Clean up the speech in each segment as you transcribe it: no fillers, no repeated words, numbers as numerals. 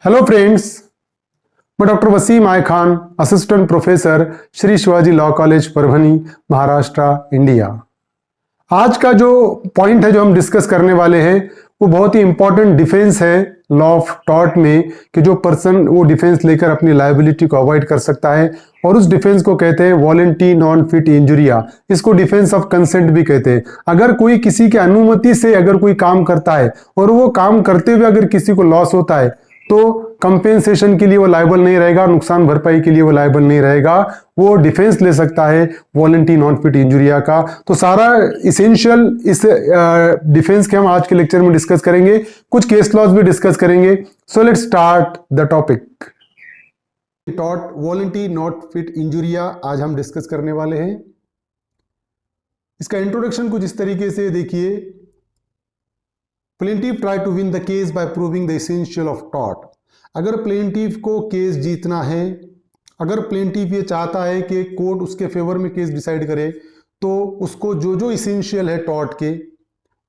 Hello friends, मैं doctor Waseem I Khan, assistant professor, Shri Shivaji law college Parbhani, Maharashtra, India. आज का जो पॉइंट है जो हम डिस्कस करने वाले हैं वो बहुत ही इंपॉर्टेंट डिफेंस है लॉ ऑफ टॉर्ट में कि जो पर्सन वो डिफेंस लेकर अपनी लायबिलिटी को अवॉइड कर सकता है और उस डिफेंस को कहते हैं वॉलंटरी नॉन फिट इंजुरिया। इसको डिफेंस ऑफ कंसेंट भी कहते हैं। अगर कोई किसी की अनुमति से अगर कोई काम करता है और वो काम करते हुए अगर किसी को लॉस होता है तो कंपेंसेशन के लिए वो लायबल नहीं रहेगा, नुकसान भरपाई के लिए वो लायबल नहीं रहेगा, वो डिफेंस ले सकता है वॉलंटरी नॉन फिट इंजुरिया का। तो सारा इसेंशियल इस डिफेंस के हम आज के लेक्चर में डिस्कस करेंगे, कुछ केस लॉज भी डिस्कस करेंगे। So let's start the topic. Tort volenti non fit injuria आज हम डिस्कस करने वाले हैं। इसका इंट्रोडक्शन कुछ इस तरीके से देखिए। Plaintiff try to win the case by proving the essential of tort. अगर प्लेंटिफ को केस जीतना है, अगर प्लेंटिफ ये चाहता है कि कोर्ट उसके फेवर में केस डिसाइड करे, तो उसको जो जो एसेंशियल है टॉर्ट के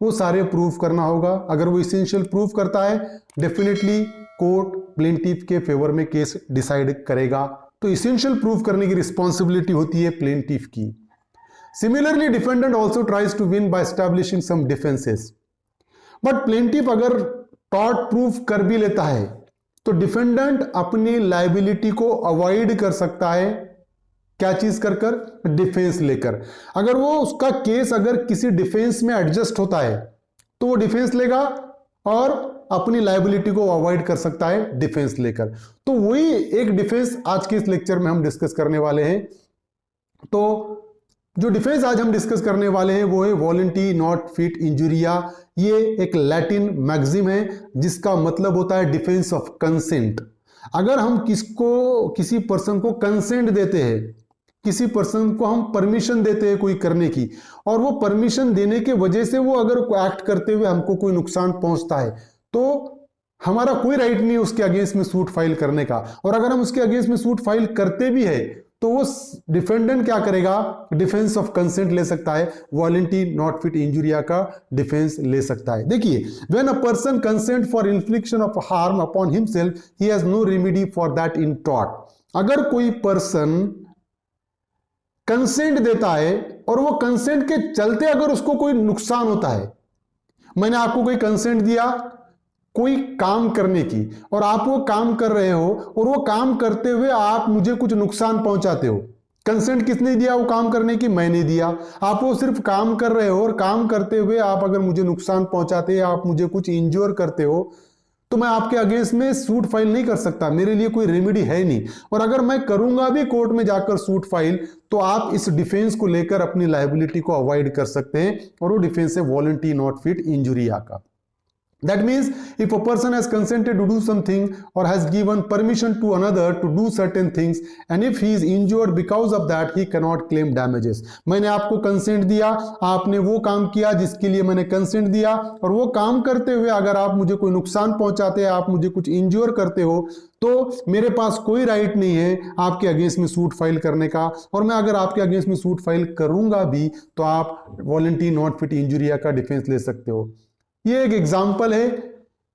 वो सारे प्रूव करना होगा। अगर वो एसेंशियल प्रूव करता है डेफिनेटली कोर्ट प्लेंटिफ के फेवर में केस डिसाइड करेगा। तो एसेंशियल प्रूव करने की रिस्पॉन्सिबिलिटी होती है प्लेंटिफ की। Similarly defendant also tries to win by establishing some defences. But plaintiff अगर टॉर्ट प्रूफ कर भी लेता है तो डिफेंडेंट अपनी लायबिलिटी को अवॉइड कर सकता है। क्या चीज कर कर? डिफेंस लेकर। अगर वो उसका केस अगर किसी डिफेंस में एडजस्ट होता है तो वो डिफेंस लेगा और अपनी लायबिलिटी को अवॉइड कर सकता है डिफेंस लेकर। तो वही एक डिफेंस आज के इस लेक्चर में हम डिस्कस करने वाले हैं। तो जो डिफेंस आज हम डिस्कस करने वाले हैं वो है वॉलंटरी नॉट फिट इंजुरिया। ये एक लैटिन मैगजिम है जिसका मतलब होता है डिफेंस ऑफ कंसेंट। अगर हम किसी पर्सन को कंसेंट देते हैं, किसी पर्सन को हम परमिशन देते हैं कोई करने की, और वो परमिशन देने के वजह से वो अगर एक्ट करते हुए हमको कोई नुकसान पहुंचता है तो हमारा कोई राइट नहीं है उसके अगेंस्ट में सूट फाइल करने का। और अगर हम उसके अगेंस्ट में सूट फाइल करते भी है तो वो डिफेंडेंट क्या करेगा? डिफेंस ऑफ कंसेंट ले सकता है, वॉलंटरी नॉट फिट इंजुरिया का डिफेंस ले सकता है। देखिए, when a person consent for infliction of harm upon himself he has no remedy for that in tort. अगर कोई पर्सन कंसेंट देता है और वो कंसेंट के चलते अगर उसको कोई नुकसान होता है, मैंने आपको कोई कंसेंट दिया कोई काम करने की और आप वो काम कर रहे हो और वो काम करते हुए आप मुझे कुछ नुकसान पहुंचाते हो। कंसेंट किसने दिया वो काम करने की? मैंने दिया। आप वो सिर्फ काम कर रहे हो और काम करते हुए आप अगर मुझे नुकसान पहुंचाते हैं, आप मुझे कुछ इंज्योर करते हो, तो मैं आपके अगेंस्ट में सूट फाइल नहीं कर सकता, मेरे लिए कोई रेमेडी है नहीं। और अगर मैं करूंगा भी कोर्ट में जाकर सूट फाइल तो आप इस डिफेंस को लेकर अपनी लायबिलिटी को अवॉइड कर सकते हैं और वो डिफेंस है वॉलंटरी नॉट फिट इंजुरिया का। That means if a person has consented to do something or has given permission to another to do certain things and if he is injured because of that he cannot claim damages। मैंने आपको consent दिया, आपने वो काम किया जिसके लिए मैंने कंसेंट दिया और वो काम करते हुए अगर आप मुझे कोई नुकसान पहुंचाते हैं, आप मुझे कुछ इंज्योर करते हो, तो मेरे पास कोई राइट नहीं है आपके अगेंस्ट में सूट फाइल करने का। और मैं अगर आपके अगेंस्ट में सूट फाइल करूंगा भी तो आप वॉलंटरी नॉट फिट इंजुरिया का डिफेंस ले सकते हो। ये एक एग्जांपल है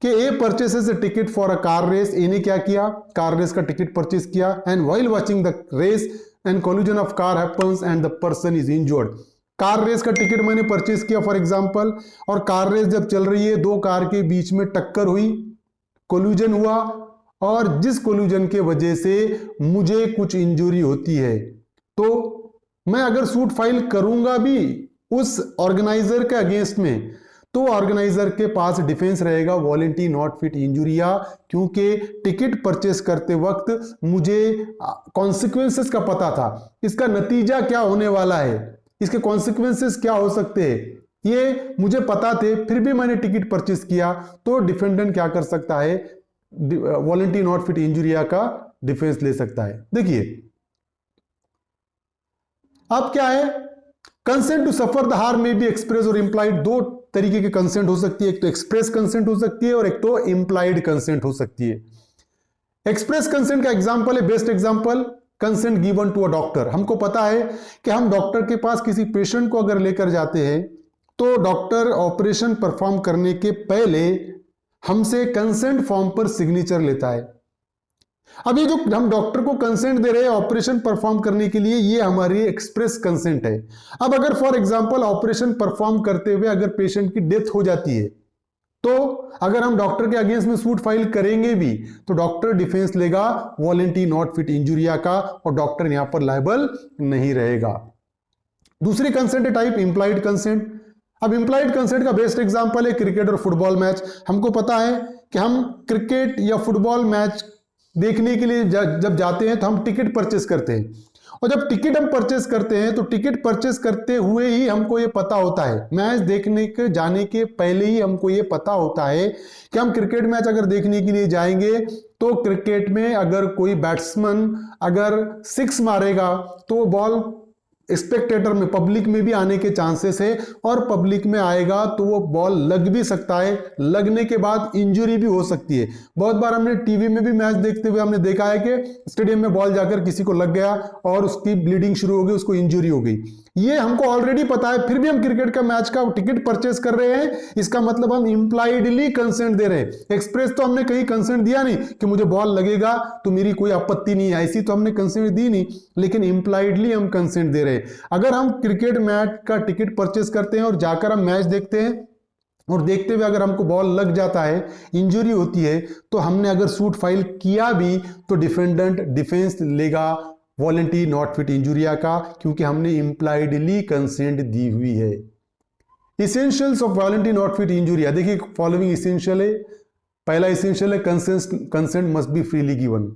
कि A purchases a ticket for a car race. A ने क्या किया? कार रेस का टिकट परचेस किया and while watching the race and collision of car happens and the person is injured. Car race का ticket मैंने purchase किया for example, और car race जब चल रही है दो कार के बीच में टक्कर हुई, कोलिजन हुआ, और जिस कोलिजन के वजह से मुझे कुछ इंजरी होती है, तो मैं अगर सूट फाइल करूंगा भी उस ऑर्गेनाइजर के अगेंस्ट में तो ऑर्गेनाइजर के पास डिफेंस रहेगा वॉलंटरी नॉट फिट इंजुरिया, क्योंकि टिकट परचेस करते वक्त मुझे कॉन्सिक्वेंसेस का पता था, इसका नतीजा क्या होने वाला है, इसके कॉन्सिक्वेंसेस क्या हो सकते हैं ये मुझे पता थे, फिर भी मैंने टिकट परचेस किया। तो डिफेंडेंट क्या कर सकता है? वॉलंटरी नॉट फिट इंजुरिया का डिफेंस ले सकता है। देखिए अब क्या है, consent to suffer the harm may be express और इंप्लाइड। दो तरीके की कंसेंट हो सकती है, एक तो एक्सप्रेस कंसेंट हो सकती है और एक तो इंप्लाइड कंसेंट हो सकती है। एक्सप्रेस कंसेंट का एग्जांपल है, best example, consent given to a doctor. हमको पता है कि हम डॉक्टर के पास किसी पेशेंट को अगर लेकर जाते हैं तो डॉक्टर ऑपरेशन परफॉर्म करने के पहले हमसे कंसेंट फॉर्म पर सिग्नेचर लेता है। अब ये जो हम डॉक्टर को कंसेंट दे रहे हैं ऑपरेशन परफॉर्म करने के लिए, ये हमारी एक्सप्रेस कंसेंट है। अब अगर फॉर एग्जांपल ऑपरेशन परफॉर्म करते हुए अगर पेशेंट की डेथ हो जाती है, तो अगर हम डॉक्टर के अगेंस्ट में सूट फाइल करेंगे भी तो डॉक्टर डिफेंस लेगा वॉलंटरी नॉट फिट इंजुरिया का, और डॉक्टर यहां पर लायबल नहीं रहेगा। दूसरी कंसेंट टाइप इंप्लाइड कंसेंट। अब इंप्लाइड कंसेंट का बेस्ट एग्जांपल है क्रिकेट और फुटबॉल मैच। हमको पता है कि हम क्रिकेट या फुटबॉल मैच देखने के लिए जब जाते हैं तो हम टिकट परचेस करते हैं, और जब टिकट हम परचेस करते हैं तो टिकट परचेस करते हुए ही हमको ये पता होता है, मैच देखने के जाने के पहले ही हमको ये पता होता है कि हम क्रिकेट मैच अगर देखने के लिए जाएंगे तो क्रिकेट में अगर कोई बैट्समैन अगर 6 मारेगा तो बॉल स्पेक्टेटर में, पब्लिक में भी आने के चांसेस है, और पब्लिक में आएगा तो वो बॉल लग भी सकता है, लगने के बाद इंजरी भी हो सकती है। बहुत बार हमने टीवी में भी मैच देखते हुए हमने देखा है कि स्टेडियम में बॉल जाकर किसी को लग गया और उसकी ब्लीडिंग शुरू हो गई, उसको इंजरी हो गई। ये हमको ऑलरेडी पता है, फिर भी हम क्रिकेट का मैच का टिकट परचेस कर रहे हैं। इसका मतलब हम इंप्लाइडली कंसेंट दे रहे हैं। एक्सप्रेस तो हमने कहीं कंसेंट दिया नहीं कि मुझे बॉल लगेगा तो मेरी कोई आपत्ति नहीं है, ऐसी तो हमने कंसेंट दी नहीं, लेकिन इंप्लाइडली हम कंसेंट दे रहे हैं। अगर हम क्रिकेट मैच का टिकट परचेस करते हैं और जाकर हम मैच देखते हैं और देखते हुए अगर हमको बॉल लग जाता है, इंजरी होती है, तो हमने अगर सूट फाइल किया भी तो डिफेंडेंट डिफेंस लेगा वॉलंटरी नॉट फिट इंजुरिया का, क्योंकि हमने इंप्लाइडली कंसेंट दी हुई है। Essentials of volenti non fit injuria, देखिए फॉलोइंग इसेंशियल है। पहला इसेंशियल है consent must be freely given.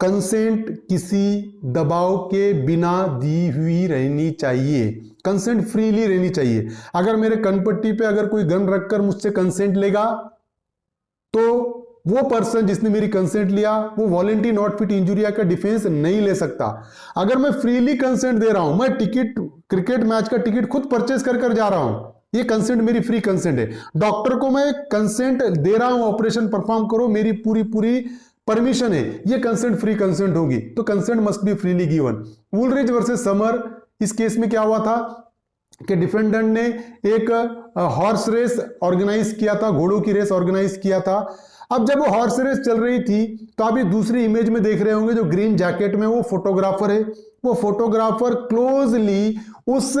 Consent किसी दबाव के बिना दी हुई रहनी चाहिए, कंसेंट फ्रीली रहनी चाहिए। अगर मेरे कनपट्टी पे अगर कोई गन रखकर मुझसे कंसेंट लेगा तो वो पर्सन जिसने मेरी कंसेंट लिया वो वॉलंटरी नॉट फिट इंजुरिया का डिफेंस नहीं ले सकता। अगर मैं फ्रीली कंसेंट दे रहा हूं, मैं टिकट क्रिकेट मैच का टिकट खुद परचेस कर जा रहा हूं, ये कंसेंट मेरी फ्री कंसेंट है। डॉक्टर को मैं कंसेंट दे रहा हूं ऑपरेशन परफॉर्म करो, मेरी पूरी परमिशन है, ये कंसेंट फ्री कंसेंट होगी, तो consent must be freely given. वुलरिज वर्सेस समर, इस केस में क्या हुआ था कि डिफेंडेंट ने एक हॉर्स रेस ऑर्गेनाइज किया था, घोड़ों की रेस ऑर्गेनाइज किया था। अब जब वो हॉर्स रेस चल रही थी तो आप ये दूसरी इमेज में देख रहे होंगे, जो ग्रीन जैकेट में वो फोटोग्राफर है, वो फोटोग्राफर क्लोजली उस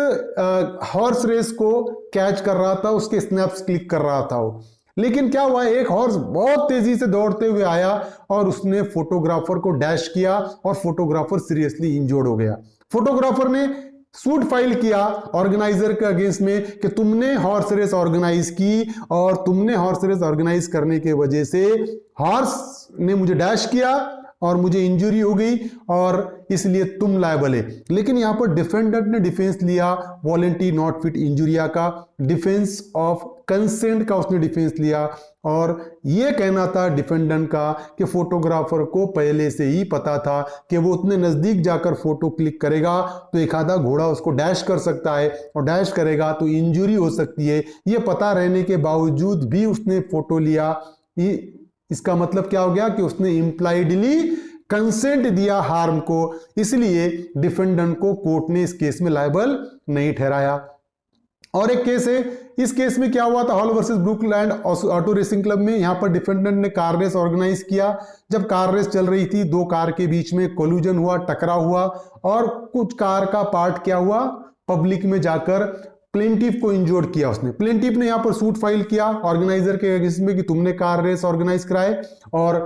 हॉर्स रेस को कैच कर रहा था, उसके स्नैप्स क्लिक कर रहा था वो। लेकिन क्या हुआ, एक हॉर्स बहुत तेजी से दौड़ते हुए आया और उसने फोटोग्राफर को डैश किया और फोटोग्राफर सीरियसली इंजर्ड हो गया। फोटोग्राफर ने सूट फाइल किया ऑर्गेनाइजर के अगेंस्ट में कि तुमने हॉर्स रेस ऑर्गेनाइज की और तुमने हॉर्स रेस ऑर्गेनाइज करने के वजह से हॉर्स ने मुझे डैश किया और मुझे इंजरी हो गई और इसलिए तुम लायबल है। लेकिन यहां पर डिफेंडेंट ने डिफेंस लिया वॉलंटरी नॉट फिट इंजुरिया का, डिफेंस ऑफ कंसेंट का उसने डिफेंस लिया, और यह कहना था डिफेंडेंट का कि फोटोग्राफर को पहले से ही पता था कि वो उतने नजदीक जाकर फोटो क्लिक करेगा तो एक आधा घोड़ा उसको डैश कर सकता है और डैश करेगा तो इंजरी हो सकती है। ये पता रहने के बावजूद भी उसने फोटो लिया। इसका मतलब क्या हो गया कि उसने इंप्लाइडली कंसेंट दिया हार्म को, इसलिए डिफेंडेंट को कोर्ट ने इस केस में लायबल नहीं ठहराया। और एक केस है, इस केस में क्या हुआ था, Hall versus Brooklands auto racing club में। यहां पर डिफेंडेंट ने कार रेस ऑर्गेनाइज किया। जब कार रेस चल रही थी, दो कार के बीच में कोलिजन हुआ, टकराव हुआ, और कुछ कार का पार्ट क्या हुआ, पब्लिक में जाकर प्लेंटिफ को इंजोर्ड किया उसने। प्लेंटिफ ने यहां पर सूट फाइल किया ऑर्गेनाइजर के अगेंस्ट में कि तुमने कार रेस ऑर्गेनाइज कराए और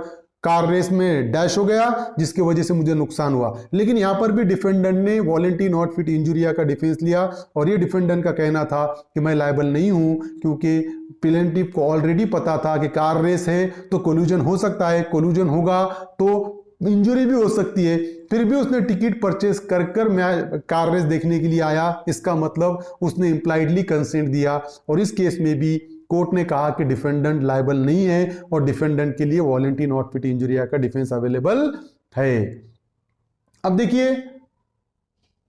कार रेस में डैश हो गया जिसकी वजह से मुझे नुकसान हुआ। लेकिन यहां पर भी डिफेंडेंट ने वॉलंटरी नॉट फिट इंजुरिया का डिफेंस लिया और ये डिफेंडेंट का कहना था कि मैं लायबल नहीं हूं, क्योंकि प्लेंटिफ को ऑलरेडी पता था कि कार रेस है तो कोलिजन हो सकता है, कोलिजन होगा तो इंजरी भी हो सकती है। फिर भी उसने टिकट परचेस कर मैं कार रेस देखने के लिए आया, इसका मतलब उसने इंप्लाइडली कंसेंट दिया। और इस केस में भी कोर्ट ने कहा कि डिफेंडेंट लायबल नहीं है और डिफेंडेंट के लिए वॉलंटरी नॉट फिट इंजुरिया का डिफेंस अवेलेबल है। अब देखिए,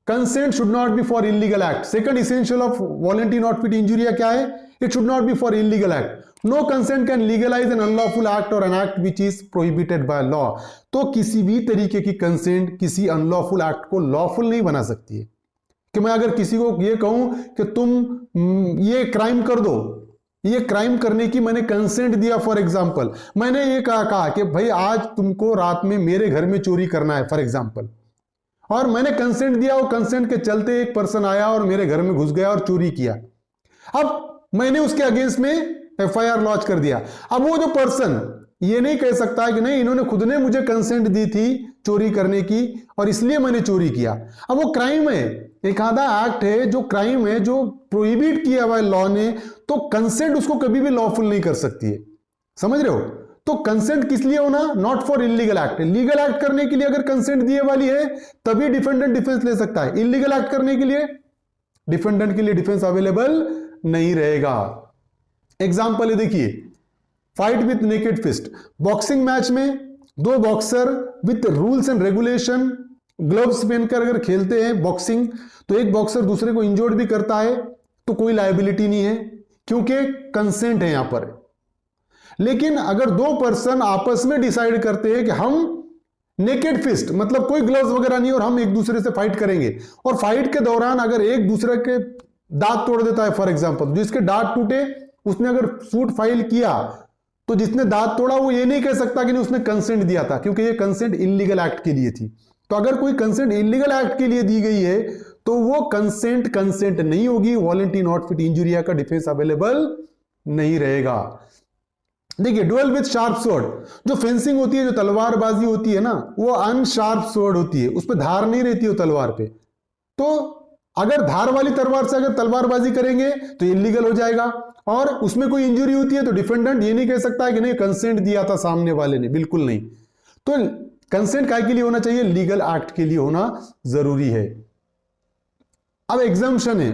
consent should not be for illegal act. Second essential of volenti non fit injuria क्या है, it should not be for illegal act. No consent can legalise an unlawful act और an act which is prohibited by law. तो किसी भी तरीके की consent किसी unlawful act को लॉफुल नहीं बना सकती है। कि मैं अगर किसी को ये कहूं कि तुम ये क्राइम कर दो ये क्राइम करने की मैंने कंसेंट दिया। फॉर एग्जांपल मैंने ये कहा कि भाई आज तुमको रात में मेरे घर में चोरी करना है फॉर एग्जांपल, और मैंने कंसेंट दिया। वो कंसेंट के चलते एक पर्सन आया और मेरे घर में घुस गया और चोरी किया। अब मैंने उसके अगेंस्ट में एफआईआर लॉन्च कर दिया। अब वो जो पर्सन ये नहीं कह सकता कि नहीं इन्होंने खुद ने मुझे कंसेंट दी थी चोरी करने की और इसलिए मैंने चोरी किया। अब वो क्राइम है, एक आधा एक्ट है जो क्राइम है, जो प्रोहिबिट किया हुआ है लॉ ने, तो कंसेंट उसको कभी भी लॉफुल नहीं कर सकती है। समझ रहे हो? तो कंसेंट किस लिए होना? Not for illegal act. Legal act करने के लिए अगर कंसेंट दिए वाली है तभी डिफेंडेंट डिफेंस ले सकता है। इलीगल एक्ट करने के लिए डिफेंडेंट के लिए डिफेंस अवेलेबल नहीं रहेगा। एग्जाम्पल है, देखिए, fight with naked fist. Boxing match में दो boxer with rules and regulation gloves पहनकर अगर खेलते हैं बॉक्सिंग, तो एक बॉक्सर दूसरे को इंजोर्ड भी करता है तो कोई लायबिलिटी नहीं है क्योंकि कंसेंट है यहां पर। लेकिन अगर दो पर्सन आपस में डिसाइड करते हैं कि हम नेकेड फिस्ट मतलब कोई ग्लव्स वगैरह नहीं और हम एक दूसरे से फाइट करेंगे, और फाइट के दौरान अगर एक दूसरे के दांत तोड़ देता है फॉर एग्जांपल, जिसके दांत टूटे उसने अगर सूट फाइल किया, तो जिसने दांत तोड़ा वो ये नहीं कह सकता कि नहीं उसने कंसेंट दिया था, क्योंकि ये कंसेंट इलीगल एक्ट के लिए थी। तो अगर कोई कंसेंट इलीगल एक्ट के लिए दी गई है तो वो कंसेंट नहीं होगी। वॉलंटरी नॉट फिट इंजुरिया का डिफेंस अवेलेबल नहीं रहेगा। देखिए, डुएल विथ शार्प सोर्ड, जो फेंसिंग होती है, जो तलवारबाजी होती है ना, वो अनशार्प सोर्ड होती है, उस पर धार नहीं रहती है तलवार पे। तो अगर धार वाली तलवार से अगर तलवारबाजी करेंगे तो इलीगल हो जाएगा, और उसमें कोई इंजरी होती है तो डिफेंडेंट ये नहीं कह सकता है कि नहीं कंसेंट दिया था सामने वाले ने, बिल्कुल नहीं। तो कंसेंट काय के लिए होना चाहिए? लीगल एक्ट के लिए होना जरूरी है। अब एग्जाम्पशन है,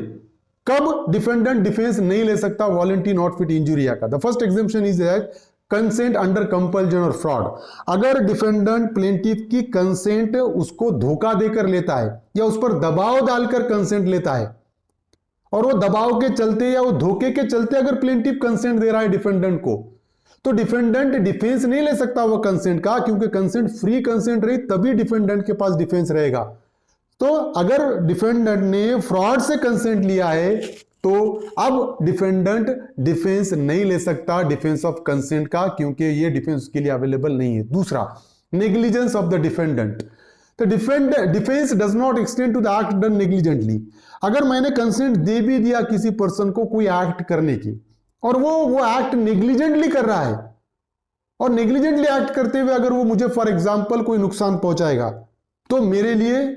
कब डिफेंडेंट डिफेंस नहीं ले सकता वॉलंटरी नॉट फिट इंजुरिया का? The first exemption is that consent under compulsion और फ्रॉड। अगर डिफेंडेंट प्लेंटिफ की कंसेंट उसको धोखा देकर लेता है या उस पर दबाव डालकर कंसेंट लेता है, और वो दबाव के चलते या वो धोखे के चलते अगर प्लेंटिफ कंसेंट दे रहा है डिफेंडेंट को, तो डिफेंडेंट डिफेंस नहीं ले सकता वो कंसेंट का, क्योंकि कंसेंट फ्री कंसेंट रही तभी डिफेंडेंट के पास डिफेंस रहेगा। तो अगर डिफेंडेंट ने फ्रॉड से कंसेंट लिया है तो अब डिफेंडेंट डिफेंस नहीं ले सकता डिफेंस ऑफ कंसेंट का, क्योंकि ये डिफेंस के लिए अवेलेबल नहीं है। दूसरा, नेग्लिजेंस ऑफ द डिफेंडेंट। तो defence does not extend to the act done negligently. अगर मैंने कंसेंट दे भी दिया किसी पर्सन को कोई एक्ट करने की, और वो एक्ट नेग्लिजेंटली कर रहा है, और नेग्लिजेंटली एक्ट करते हुए अगर वो मुझे फॉर एग्जांपल कोई नुकसान पहुंचाएगा, तो मेरे लिए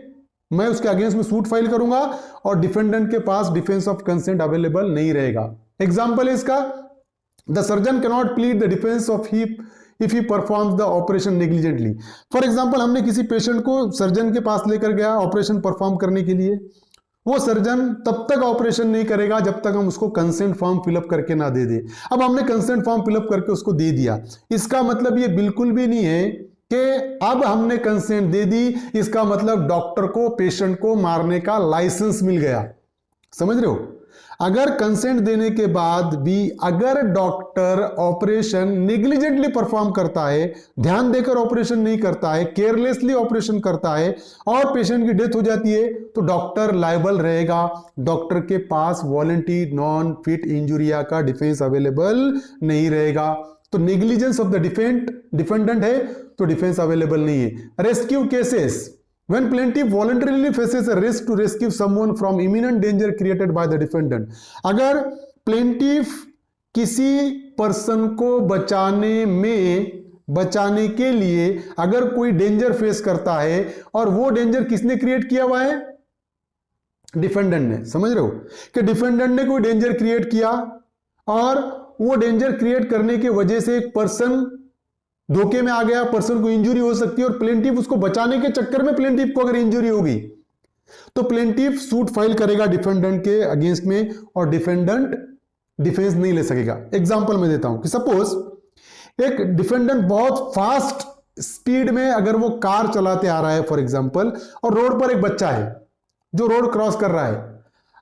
मैं उसके अगेंस्ट में सूट फाइल करूंगा और डिफेंडेंट के पास डिफेंस ऑफ कंसेंट अवेलेबल नहीं रहेगा। एग्जांपल है इसका, the surgeon can not plead the defence of he if he performs the operation negligently. For example, हमने किसी पेशेंट को सर्जन के पास लेकर गया ऑपरेशन परफॉर्म करने के लिए, वो सर्जन तब तक ऑपरेशन नहीं करेगा जब तक हम उसको कंसेंट फॉर्म फिलअप करके ना दे दे। अब हमने कंसेंट फॉर्म फिलअप करके उसको दे दिया, इसका मतलब ये बिल्कुल भी नहीं है कि अब हमने कंसेंट दे दी, इसका मतलब डॉक्टर को पेशेंट को मारने का लाइसेंस मिल गया। समझ रहे हो? अगर कंसेंट देने के बाद भी अगर डॉक्टर ऑपरेशन नेग्लिजेंटली परफॉर्म करता है, ध्यान देकर ऑपरेशन नहीं करता है, केयरलेसली ऑपरेशन करता है और पेशेंट की डेथ हो जाती है, तो डॉक्टर लायबल रहेगा। डॉक्टर के पास वॉलंटरी नॉन फिट इंजुरिया का डिफेंस अवेलेबल नहीं रहेगा। तो नेग्लिजेंस ऑफ द डिफेंडेंट है तो डिफेंस अवेलेबल नहीं है। Rescue cases, when plaintiff voluntarily faces a risk to rescue someone from imminent danger created by the defendant। अगर plaintiff किसी पर्सन को बचाने के लिए अगर कोई डेंजर फेस करता है और वो डेंजर किसने क्रिएट किया हुआ है? डिफेंडेंट ने। समझ रहे हो कि डिफेंडेंट ने कोई डेंजर क्रिएट किया और वो डेंजर क्रिएट करने की वजह से एक पर्सन धोखे में आ गया, पर्सन को इंजरी हो सकती है और प्लेंटिफ उसको बचाने के चक्कर में प्लेंटिफ को अगर इंजरी होगी तो प्लेंटिफ सूट फाइल करेगा डिफेंडेंट के अगेंस्ट में और डिफेंडेंट डिफेंस नहीं ले सकेगा। एग्जांपल मैं देता हूं कि सपोज एक डिफेंडेंट बहुत फास्ट स्पीड में अगर वो कार चलाते आ रहा है फॉर एग्जांपल, और रोड पर एक बच्चा है जो रोड क्रॉस कर रहा है।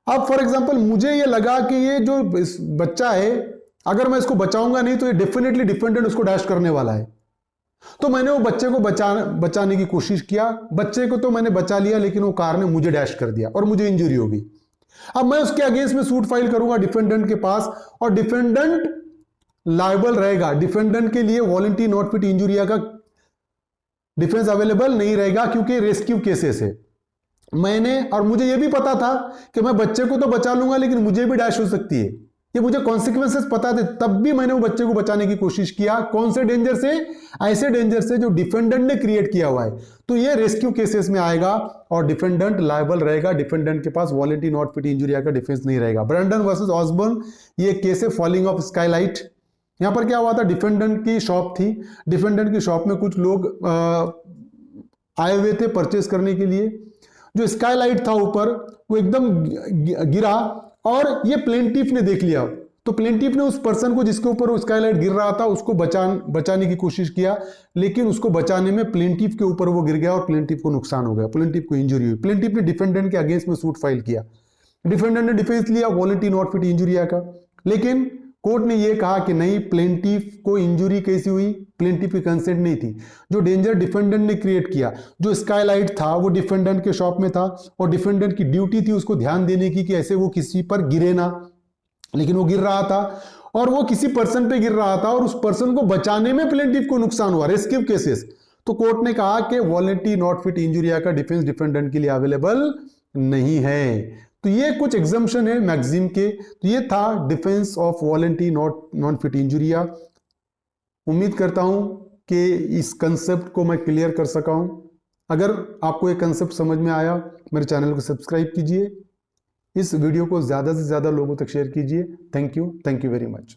अब फॉर एग्जांपल मुझे ये लगा कि ये जो बच्चा है अगर मैं इसको बचाऊंगा नहीं तो ये डेफिनेटली डिफेंडेंट उसको डैश करने वाला है, तो मैंने वो बच्चे को बचाने की कोशिश किया। बच्चे को तो मैंने बचा लिया लेकिन वो कार ने मुझे डैश कर दिया और मुझे इंजरी हो गई। अब मैं उसके अगेंस्ट में सूट फाइल करूंगा डिफेंडेंट के पास, और डिफेंडेंट लायबल रहेगा। डिफेंडेंट के लिए वॉलंटरी नॉट फिट इंजुरिया का डिफेंस अवेलेबल नहीं रहेगा, क्योंकि रेस्क्यू केसेस है। मैंने, और मुझे यह भी पता था कि मैं बच्चे को तो बचा लूंगा, लेकिन मुझे भी डैश हो सकती है, ये मुझे कॉन्सिक्वेंसेस पता थे, तब भी मैंने वो बच्चे को बचाने की कोशिश किया। कौन से डेंजर से? ऐसे डेंजर से जो डिफेंडेंट ने क्रिएट किया हुआ है। तो ये रेस्क्यू केसेस में आएगा और डिफेंडेंट लायबल रहेगा। डिफेंडेंट के पास वॉलंटरी नॉट फिट इंजुरिया का डिफेंस नहीं रहेगा। ब्रैंडन वर्सेस ऑसबर्न, ये केस है फॉलिंग ऑफ स्काईलाइट। यहां पर क्या हुआ था, डिफेंडेंट की शॉप थी, डिफेंडेंट की शॉप में कुछ लोग आए हुए थे परचेस करने के लिए। जो स्काईलाइट था ऊपर, वो एकदम गिरा और ये प्लेंटिफ ने देख लिया। तो प्लेंटिफ ने उस पर्सन को जिसके ऊपर वो स्काईलाइट गिर रहा था उसको बचाने की कोशिश किया, लेकिन उसको बचाने में प्लेंटिफ के ऊपर वो गिर गया और प्लेंटिफ को नुकसान हो गया, प्लेंटिफ को इंजरी हुई। प्लेंटिफ ने डिफेंडेंट के अगेंस्ट में सूट फाइल किया। डिफेंडेंट ने डिफेंस लिया वॉलंटरी नॉट फिट इंजुरिया का, लेकिन कोर्ट ने यह कहा कि नहीं, प्लेंटिफ को इंजुरी कैसी हुई, प्लेंटिफ की कंसेंट नहीं थी। जो डेंजर डिफेंडेंट ने क्रिएट किया, जो स्काईलाइट था वो डिफेंडेंट के शॉप में था और डिफेंडेंट की ड्यूटी थी उसको ध्यान देने की कि ऐसे वो किसी पर गिरे ना, लेकिन वो गिर रहा था और वो किसी पर्सन पे गिर रहा था और उस पर्सन को बचाने में प्लेंटिफ को नुकसान हुआ, रेस्क्यू केसेस। तो कोर्ट ने कहा कि वॉलंटरी नॉट फिट इंजुरिया का डिफेंस डिफेंडेंट के लिए अवेलेबल नहीं है। तो ये कुछ एग्जम्पशन है मैक्सिम के। तो ये था defence of volenti non fit injuria. उम्मीद करता हूं कि इस कंसेप्ट को मैं क्लियर कर सका हूं। अगर आपको ये कंसेप्ट समझ में आया, मेरे चैनल को सब्सक्राइब कीजिए, इस वीडियो को ज़्यादा से ज़्यादा लोगों तक शेयर कीजिए। Thank you very much.